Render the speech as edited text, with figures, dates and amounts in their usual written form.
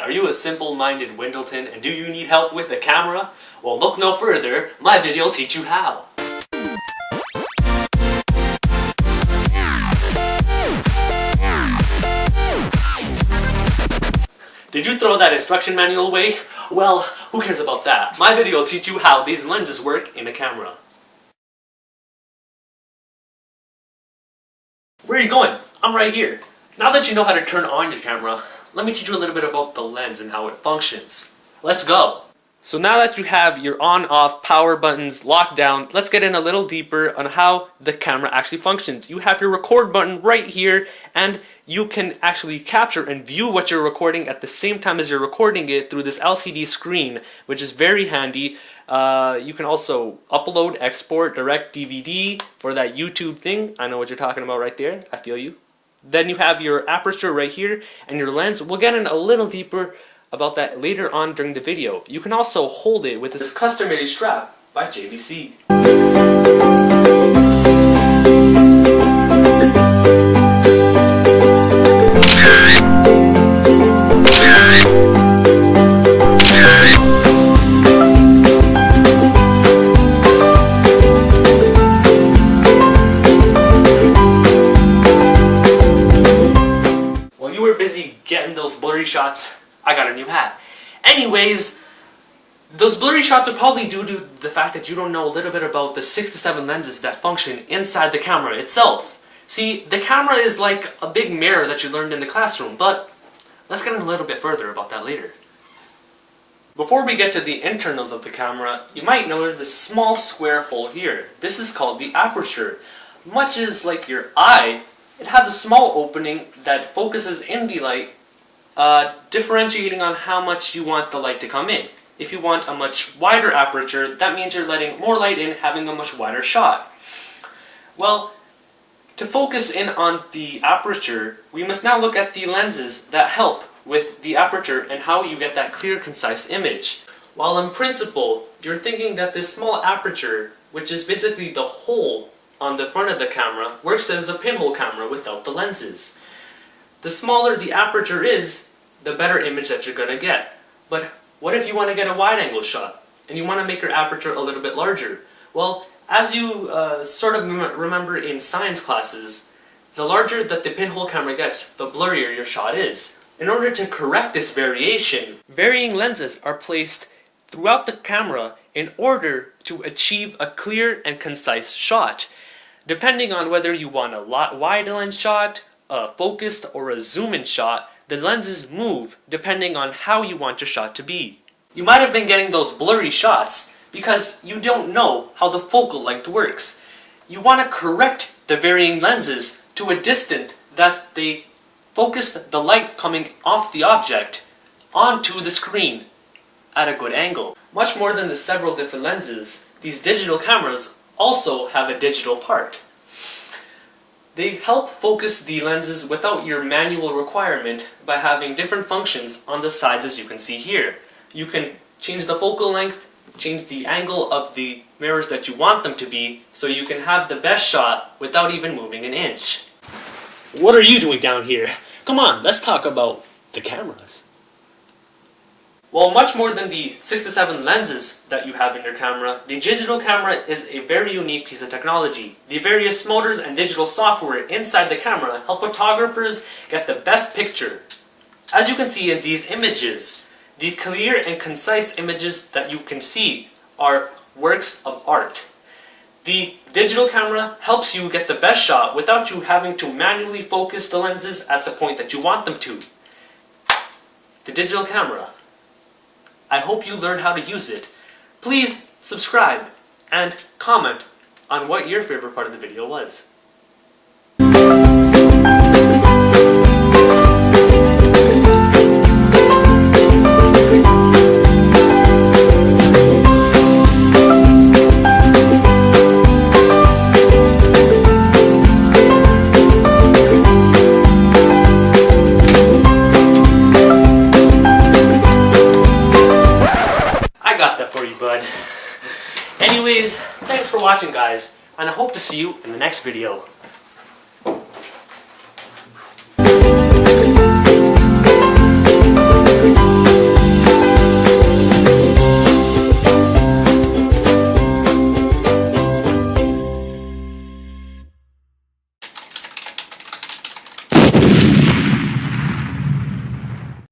Are you a simple-minded Windleton and do you need help with a camera? Well, look no further, my video will teach you how. Did you throw that instruction manual away? Well, who cares about that? My video will teach you how these lenses work in a camera. Where are you going? I'm right here. Now that you know how to turn on your camera, let me teach you a little bit about the lens and how it functions. Let's go! So now that you have your on-off power buttons locked down, let's get in a little deeper on how the camera actually functions. You have your record button right here, and you can actually capture and view what you're recording at the same time as you're recording it through this LCD screen, which is very handy. You can also upload, export, direct DVD for that YouTube thing. I know what you're talking about right there. I feel you. Then you have your aperture right here and your lens. We'll get in a little deeper about that later on during the video. You can also hold it with this custom-made strap by JVC. Busy getting those blurry shots, I got a new hat. Anyways, those blurry shots are probably due to the fact that you don't know a little bit about the 6 to 7 lenses that function inside the camera itself. See, the camera is like a big mirror that you learned in the classroom, but let's get in a little bit further about that later. Before we get to the internals of the camera, you might notice this small square hole here. This is called the aperture. Much as like your eye, it has a small opening that focuses in the light, differentiating on how much you want the light to come in. If you want a much wider aperture, that means you're letting more light in, having a much wider shot. Well, to focus in on the aperture, we must now look at the lenses that help with the aperture and how you get that clear, concise image. While in principle, you're thinking that this small aperture, which is basically the hole on the front of the camera, works as a pinhole camera without the lenses. The smaller the aperture is, the better image that you're going to get. But what if you want to get a wide-angle shot and you want to make your aperture a little bit larger? Well, as you sort of remember in science classes, the larger that the pinhole camera gets, the blurrier your shot is. In order to correct this variation, varying lenses are placed throughout the camera in order to achieve a clear and concise shot. Depending on whether you want a wide lens shot, a focused, or a zoom-in shot, the lenses move depending on how you want your shot to be. You might have been getting those blurry shots because you don't know how the focal length works. You want to correct the varying lenses to a distance that they focus the light coming off the object onto the screen at a good angle. Much more than the several different lenses, these digital cameras also have a digital part. They help focus the lenses without your manual requirement by having different functions on the sides, as you can see here. You can change the focal length, change the angle of the mirrors that you want them to be, so you can have the best shot without even moving an inch. What are you doing down here? Come on, let's talk about the cameras. Well, much more than the 6 to 7 lenses that you have in your camera, the digital camera is a very unique piece of technology. The various motors and digital software inside the camera help photographers get the best picture. As you can see in these images, the clear and concise images that you can see are works of art. The digital camera helps you get the best shot without you having to manually focus the lenses at the point that you want them to. The digital camera. I hope you learned how to use it. Please subscribe and comment on what your favorite part of the video was. Anyways, thanks for watching guys, and I hope to see you in the next video.